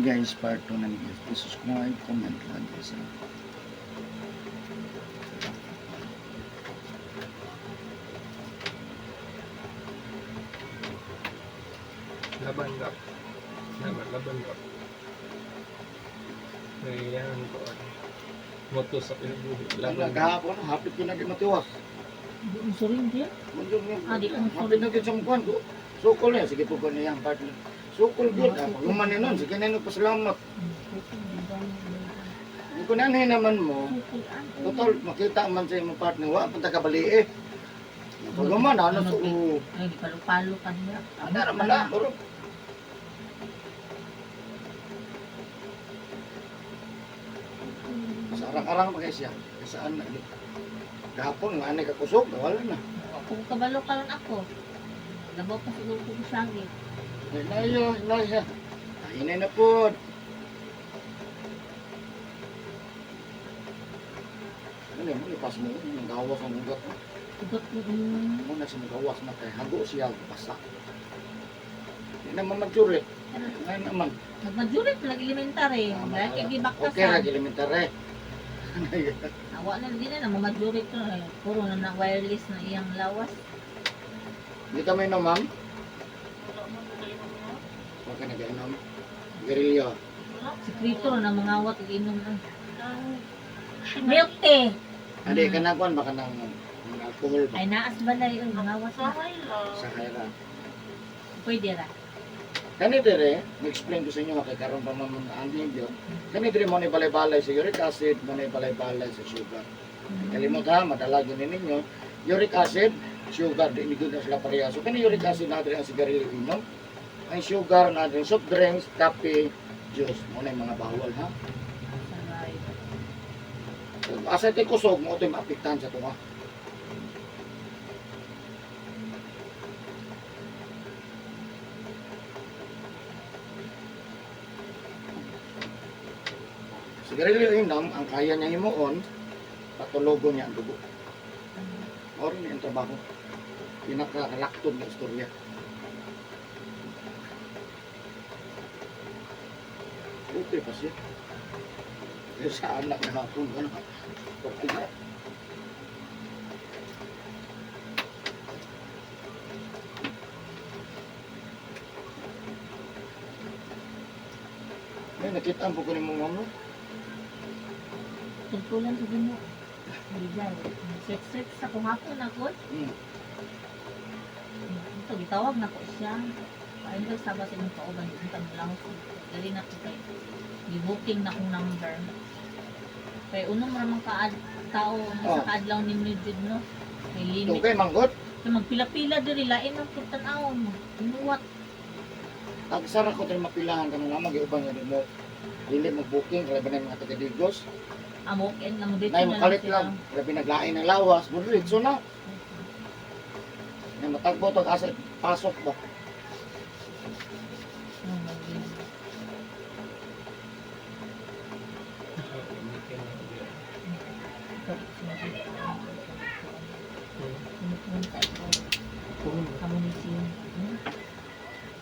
guys, part 2 na ni guys. Please subscribe, comment lang guys. Laban ka. Laban ka. Ngayon ko ano. Moto sa pinabuhi. Laban ka. Nagahapon, hapit ko na di matiwas. Di mo suring dia. Di ka Hapit na di sa mukhaan ko. Sukol na, sige po ko na yung part na. Sukol good, pag-uman nun, sige na nung pasalamat. Hindi ko nanay naman mo, total, makita man sa imong partner, wala pang tagabali eh. Pag-uman, ano so, Ay, di palo-palo ka niya. ano naman lang, bro. Sa arang-arang pa kayo siya, saan na, kahapon, nga anay kakusog, wala na. Kung kabalo ka lang ako, labaw pa siguro ko sa langit. Inayo, inayo. Inay na po. Ano mo, lipas mo, nagawas ang ugat mo. Ugat mo. Muna siya nagawas na kay hago siya, basa. Hindi naman mag-jury. Ngayon naman. Nagmajurit lang elementary. Dahil kaya di baktasan. Okay, nag-elementary. Awa na din na mamajurit to. Puro na wireless na iyang lawas. Hindi kami no, ma'am? Huwag ka nag-inom. Garilyo. Sekreto na mangawat inom na. Milk tea. Hindi ka na kuhan, baka ng alcohol ba? Ay naas balay yung mangawas na. Sa kaira. Pwede ra. Kani dire, na-explain ko sa inyo, makikaroon pa naman ang video. Kani dire mo ni balay-balay sa uric acid, mo ni balay-balay sa sugar. Kalimut ha, madalagin din ninyo. Uric acid, sugar, di good na sila pareha. So kani uric acid natin ang sigarilyo inom. Ang sugar natin, soft drinks, kape, juice. Mo na yung mga bawal ha. Saray. So, asa ito kusog mo, ito yung maapiktahan sa ito ha. Sigarilyo inom, ang kaya niya himuon, patologo niya ang dugo. O rin yung trabaho. Pinaka-laktod na istorya. Okay pa siya. Eh, sa anak na hapon ka na. Okay na. May nakita po ko ni mong mamo. Tungkulan sa dimo. Bigay. Sex sa kuhapon ako. Ito, gitawag na ko siya. Paano ka sabas sa inyong kauban. Ito lang ko. Dali na ko kay. Di-booking na kong number. Kaya unong ramang tao sa kaadlaw ni Mildred, no? May limit. Okay, manggot. Kaya magpila-pila diri lain ang kitanaw mo. Inuwat. Agsara ko tayo mapilahan ka na lang, mag-iubang yun mo. Dili mo booking, kaya ba na yung mga taga-digos. Amok and na mo dito Nay mo kalit lang, grabe naglain ng lawas, budiritso na. Nga matagbo ito, asa pasok ba?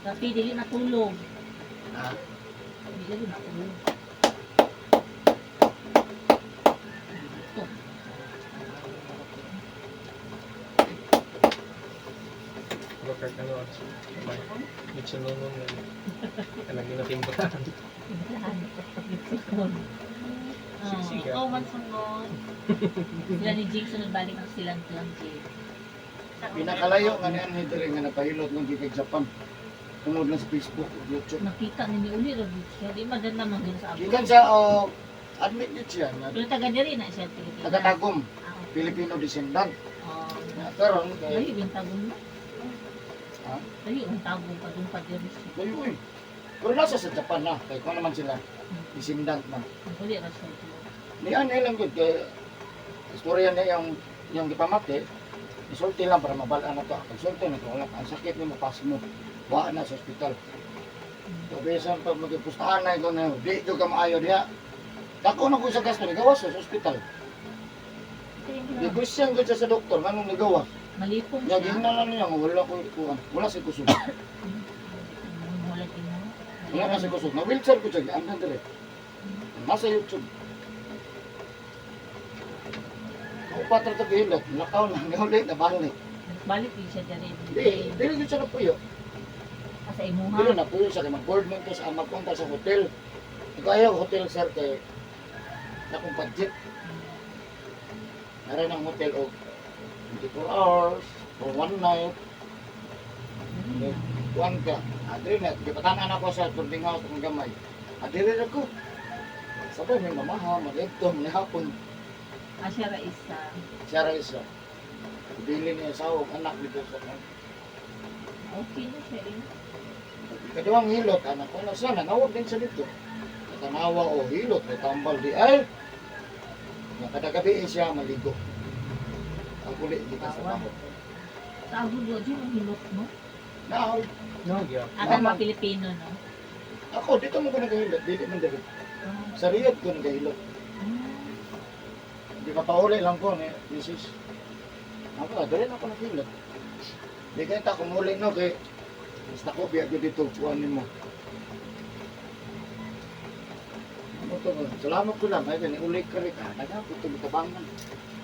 Tapi dili natulog. Ha? Dili natulog. Ito. Bakit ano at sabay. Medyo nunong na. Kanang ginatimbahan. Sikon. Ikaw man sunod. Sila ni Jake sunod balik ang silang Jake. Pinakalayo nga niyan ni Dere nga napahilot ng gigay Japan. Tungod lang sa Facebook, YouTube. Nakita ni Uli ra siya. Di madala man din sa Gikan abo. sa admit niya siya, nga Pero taga diri na siya. taga-tagom, Filipino descendant. Nga karon Ay, kay yung tagong na. ha? Ay, yung tagong pa doon pa diri siya. Kayo eh. Pero nasa sa Japan na, kay kung naman sila descendant na. Uli ra siya. Niyan lang gud kay istorya niya yung gipamati. Isulti lang para mabalaan na to. Isulti na to, wala ang sakit mo mapas mo. Wa na sa ospital. So besan pag magpustahan na ikaw na di jud ka maayo diha. Dako na ko sa gasto ni gawas sa ospital. Di question gud siya sa doktor nganong nigawas. Malipong Nya siya. gihingnan lang niya nga wala ko kuan. Wala si kusog. Wala din mo. Wala na si kusog. Na-wheelchair ko siya. Ang dire. Nasa YouTube. Upat na tagihilot. Nakaw na. Ngaulit na balik. Balik din siya dyan. Dili ko siya na puyo. Sa imuha. Dili na puyo siya. Kaya mag-board mo ito sa magpunta sa hotel. Ikaw ayaw hotel sir kay na kung budget. Narin ang hotel o 24 hours or one night. Kuan ka. Adiri na. Gipatanan ako sa boarding house ng gamay. Adiri na ko. Sabay may mamaha, mag-ito, may hapon. Siya ra isa. Siya rin isa. Bili niya sa anak dito sa kan. Okay na siya rin. Kadawang hilot, anak ko na siya, nangawag din siya dito. Natanawa o hilot, may tambal di ay. Nakadagabi siya maligo. Ang kulit dito sa mahot. Sa agulo, di mo hilot mo? Now, No, yeah. Ang mga Pilipino, no? ako dito mo ko nagahilot, dili man dito. Sa Riyadh ko nagahilot. Di pa pauli lang ko ni Mrs. Ako, dali na ako naghilot. Di kayo ta kumuli no kay basta ko biya ko dito kuhanin mo. Ano to? Salamat ko lang ay kani uli ka rin ka. Nagapot to bitabangan.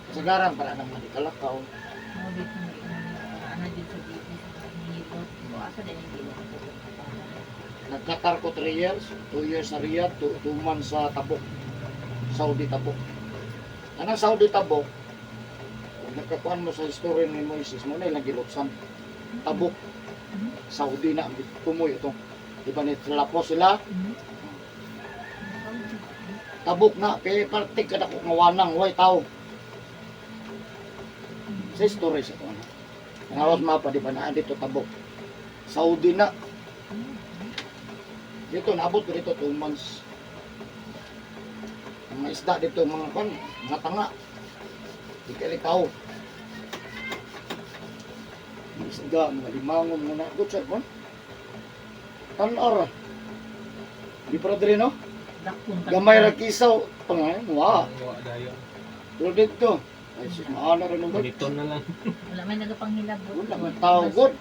Kasagaran para nang malikalakaw. Mo dito mo ano dito dito sa hilot. Asa din yung hilot. Nagkatar ko 3 years, 2 years sa Riyadh, 2 months sa Tabuk. Saudi Tabuk. Anong Saudi Tabuk? Kung nagkakuhan mo sa history ni Moises, mo na ilang gilotsan. Tabuk. Saudi na ang tumoy ito. Diba ni Lapos sila? Tabuk na, kaya partik ka na kung ngawanang, way tao. Sa history sa ito. Ang awas mapa, di ba na dito Tabuk. Saudi na. Dito, naabot ko dito 2 months. Ang mga isda dito, mga tanga. Di kalikaw. Mga isda, mga limangon, mga good sir, kon. Tanar. Di para diri, no? Gamay ra kisaw. Pangayon, wa. Gawa dayo. Pero dito, ay sis, maana rin naman. Dito na lang. Wala may nagapanghilab. Wala man tao, good.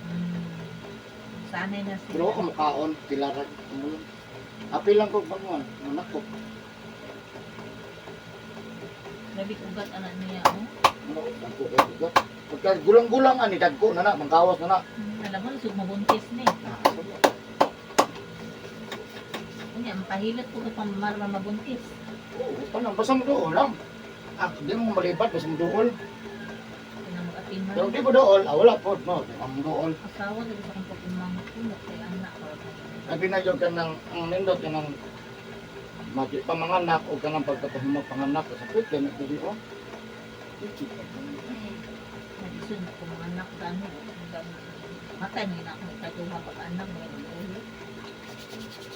Sanay na sila. Pero ako makaon, tilaran. Apil lang ko bangon, anak ko. Grabe ugat anak niya. Oh. Ano, dagko kayo bigat. Pagka gulang-gulang ani, dagko na na, mangkawas na na. Alam mo, sug mabuntis ni. Unya, mapahilot ko kay pamamara mabuntis. Oo, tanang, basta mo doon lang. Di mo malibat, basta mo doon. Kaya mag-apin mo. Pero di mo doon, wala po, no, ang doon. Asawa na sa kong pagkumang kulot kay anak ko. Sabi na yun ka ng, ang nindot ka ng pamanganak o ka ng pagkatahimag panganak sa pwede, nagdili o. Nag-isun ako mga anak gano. Matay mo na ako katuha pag-anak mo yung ulo.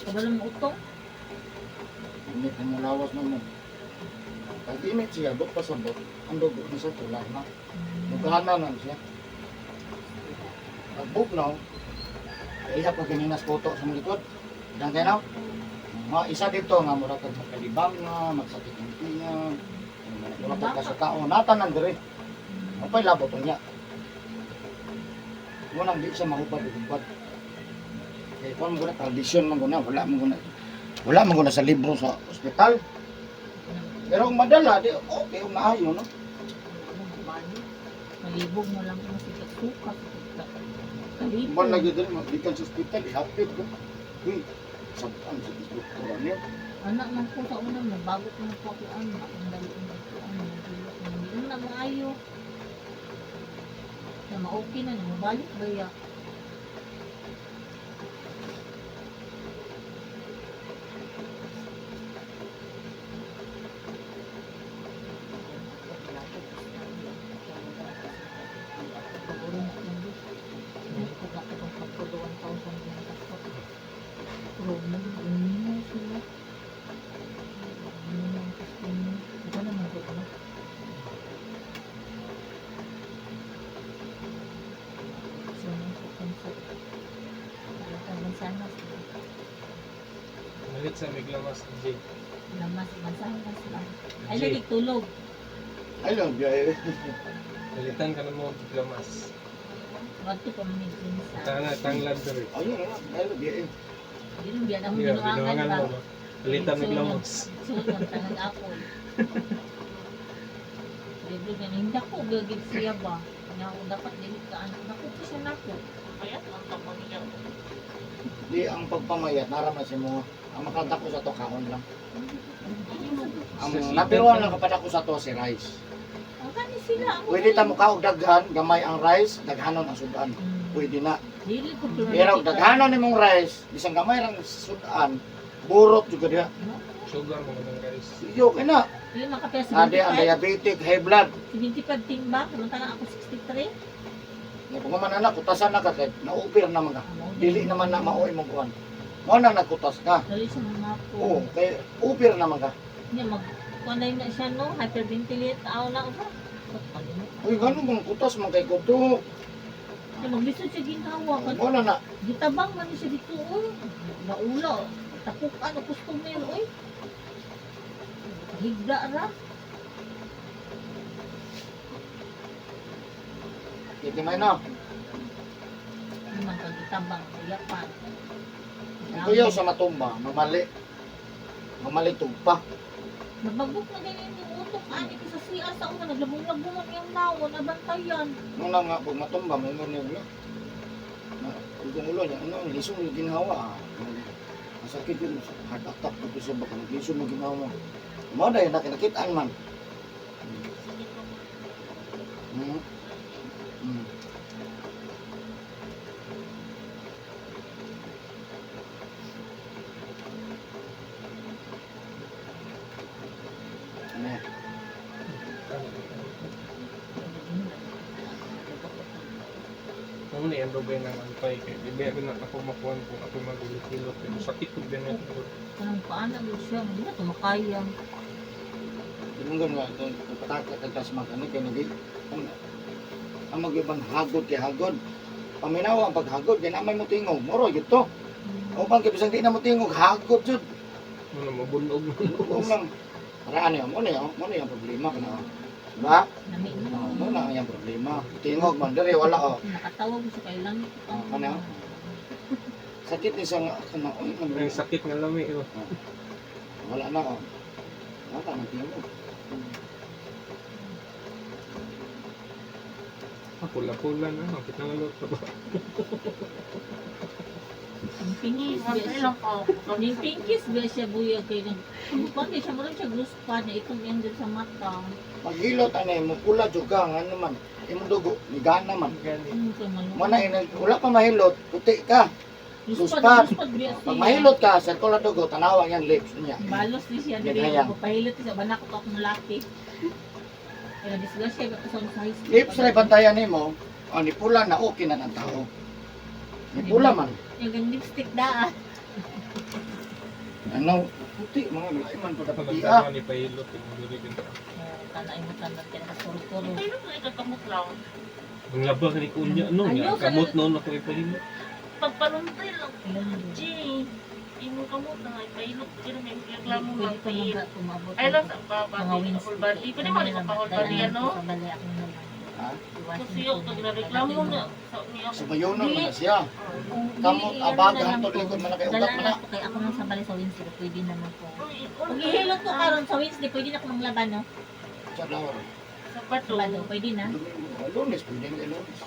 Kabalo mo utong? Hindi ka mo lawas naman. Pag init siya, dok pasabot, ang dugo na sa tulay na. Nagkahanan na siya. Pag bugnaw, ihap ka kaninas koto sa mga likod. Dang kaya mga isa dito nga mura kag makalibang nga, magsakit ng tinga, mura kag sa tao, natanan dire. Ang pa'y labot niya. Munang di siya mahupad-hupad. Kaya kung mo na tradisyon man guna, wala man guna sa libro sa ospital. Pero kung madala, di okay, maayo, no? Malibog mo lang kung suka. Kalibog. Man lagi din, magbikan sa ospital, ihapit ko. Sabtaan sa doktora niya. Anak man po sa unang nabagot mo po ako anak. Ang dali ko hindi na maayo. Na ma-okay na, mabalik ba ya? Malit sa Miglamas, Jay. Lamas, mansanas lang. Ay, lagi tulog. Ay lang, biyahe. Malitan ka na mo, Miglamas. Wato pa minigin sa. Tanglad na rin. Ayun na, ay lang, biyahe. Yun, biyan ang Yeah, binuangan binuangan ba? mo. No? Palitan ng lamok. Sunog, tangang apol. Libre na, hindi ako gagid siya ba? Nga ako dapat dilit ka, anak. Naku, kasi nako. Kaya, ang tapang niya. Di ang pagpamayat, naraman si mo. Ang makanta ko sa to, kaon lang. Ang napiruan lang kapag ako sa to, si rice. Ang kani sila. ang Pwede mga- ta mukha og daghan, gamay ang rice, daghanon ang sudan. Pwede na. Dili ko Pero daghanon nimong rice, bisang gamay lang sudan, burot juga dia. Sugar mo ng guys. Yo kina. Yun, nakapaya Ade ang 75. diabetic, high blood. 75 timba, kumanta na ako 63. Nga kung man anak, kutasan na ka kay na-over naman ka. Dili naman na maoy mong kuan. Mo nang nagkutas ka. Dali sa mga po. Oo, kay over naman ka. Hindi, kuanay na siya, no? Hyperventilate, aw na ako. Uy, ganun mong kutas man kay kuto. Hindi, maglisod siya ginawa. Mo na na. Gitabang man siya dito, uy. Naula, tapukan o customer, uy. Higda ra. Iti may na. Hindi man ka gitabang, kuyapan. Kuyaw sa matumba, mamali. Mamali tugpa. Nabagok na ganyan yung utok, ani ko sa CR sa una, naglabong-labungan yung nawon, nabantayan. Muna nga, pag matumba, may ngunit na. Kung ulo niya, ano, lisong yung ginawa. Masakit yun, heart attack dito siya, baka lisong yung ginawa. Mo dahil nakinakitaan man. Hmm. Hmm. Ano yan? Ang ni ando ba yung antay kay di ba na ako makuan kung ako magulot-gulot kay sakit ko din ito. Anong paano mo siya, hindi na tumakaya. Tinunggan nga, patakot at tas mga kay nagi. Ang mag-ibang hagod kay hagod. Paminawa ang paghagod, kaya naman mo tingog. Moro, yun to. O bang kibisang di na mo tingog, hagod yun. Ano mabunog. Huwag lang. Para ano yun, muna yung problema ka na. Diba? Nami mo. Muna yung problema. Tingog man, dari wala o. Nakatawag mo sa kailang. Ano? Sakit ni sa ano, Ang sakit nga lami oh. wala na o. Wala na tingog. Pula-pula na, ang kitnalot pa ba? Ang pingis, yung pingis ba siya buya kay nang pagpapay siya mo rin siya guspa niya itong yan din sa mata. Paghilot ano mo pula juga nga naman. Imong dugo, ligana man. Gani. Ano ka man? Mana wala pa mahilot, puti ka. Guspat. Guspat biya siya. Pag mahilot ka, sa tulad dugo, tanawa yung lips niya. Balos ni siya dili Ganayan. ko pahilot siya banak ko akong laki. Kaya disgrasya ka sa size. Lips na ibantayan nimo, o ni pula na okay na ng tao. Ni pula man. Yung ganang lipstick daan. Ano, puti, mga lain man pa Kapag puti nagtama ni Pailot, yung duri ganito. Tanay mo tanay kaya nakasuro-suro. Ang labang ni Kunya, ano Ayaw, nga, kamot noon ako ipahilot. Pagpaluntay lang. Ilan mo? G, imo kamot na ay pailot. Pero may reklamo Pwede ng pa pail. mga tumabot. Ay lang sa Mga babali, wins. whole body. Pwede mo rin sa whole body, ano? Sa balay ako naman. Ha? Kasi yung nagreklamo na sa niya. Sa bayonon man na siya. Kamot, abaga, hantod likod man na kay ugat man na. Kaya ako nang sa balay sa Wednesday, pwede naman po. Uy, Pag ihilot ko karon sa Wednesday, pwede na ako manglaban, no? Sa lawar. sa bato. Sabado, pwede na. Lunes, pwede nga lunes.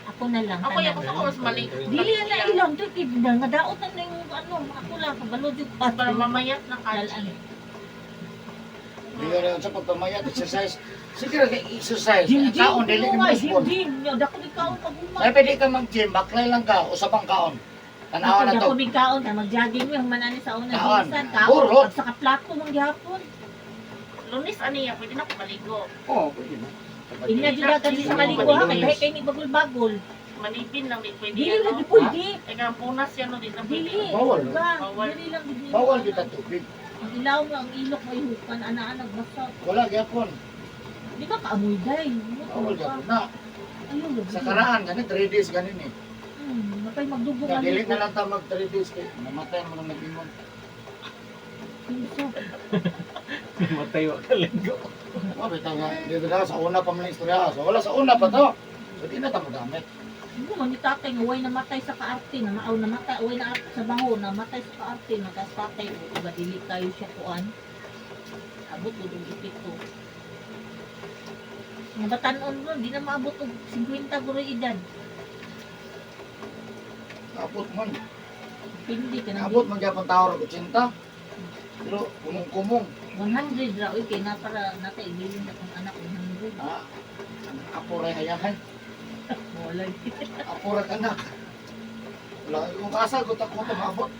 Ako na lang. Ako yung gusto ko mas mali. Dili na ilang, dili na nadaot na yung ano, ako lang, kabalo yung Para mamayat na ka. Hindi nga sa pagpamayat, exercise. Sige rin exercise. Jim, Kaon, dili ka mag-spon. Jim, dako ni kaon pag Ay, pwede ka mag-gym, baklay lang ka, usapang kaon. Tanawa na to. Dako ni kaon, na mag-jogging mo, yung manani sa una, Kaon. minsan, Burot. kaon, pag sa plato mong gihapon. Lunes aniya, pwede na ako maligo. Oo, pwede na. Inya jud dagan sa maligo ha, kay kahit kay ni bagol-bagol. Manipin lang, di pwede Dili ano. lang di pwede. Ay kang punas yan, no, di na pwede. Dili. Bawal. Bawal. Dili lang di. Bawal kita tubig. Ang ilaw nga ang ilok may hukan ana-ana basta. Wala, gyapon. Di ka kaamoy day. Bawal gyapon na. Ayun lagi. Sa karaan, ganit 3 days ganin eh. Napay magdugo Kaya ka. dili na lang ta mag 3 days kay namatay mo nang nag-ingon. Matay wa ka ligo. Oh, bitaw nga, dito na sa una pa man ang istorya. So wala sa una pa to. So di na ta magamit. Hindi mo ni tatay nga way namatay sa kaarte na maaw namatay way na sa bango namatay sa kaarte na tas tatay o iba dili kayo siya kuan. Abot og ipito. Nga batanon mo, di na maabot og 50 guro edad. Abot man. Pindi ka na. Abot man gyapon tawar og 80. Pero kumong-kumong. 100 ra oy kay na para natay bilin na kung anak 100. Ah, ako rin hayahan. Wala. Ako rin anak. Wala, kung asa ko tako ito maabot.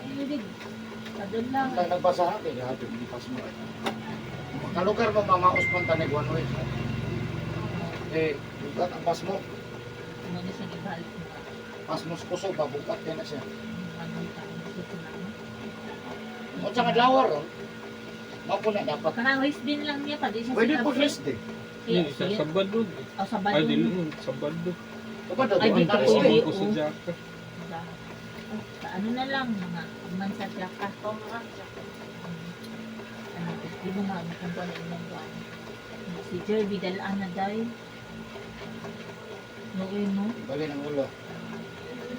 Hindi. Kadun lang. Ang nagbasa natin, grabe, hindi pas mo. Kalugar mo, mamaos punta ni one way. Eh, bukat ang pas mo. Ano na siya ibalik mo. Pas mo kusog, babukat yan na siya. Ano ka ang gusto na. O tsaka lawar, oh. Mapo na dapat. Kanang race din lang niya pa di siya Pwede sa po kapre. rest eh. Hindi, sa Sabado. O sa Ay, balon. dili nun, Sabado. Kapag Ay, daw, dito ang po, rest di- eh. Ko sa Jaka. Sa ano na lang, mga mansadya ka. Ano, di mo nga makumpa na ilang buwan. Si Jerby, dalaan na dahi. Noy mo. Bali ng ulo.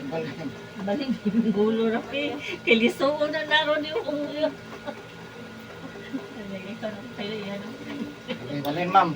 Bali ng Baling yung gulo ra kay lisoon na naroon yung ulo. Ay, ikaw na kayo yan. bali, ma'am.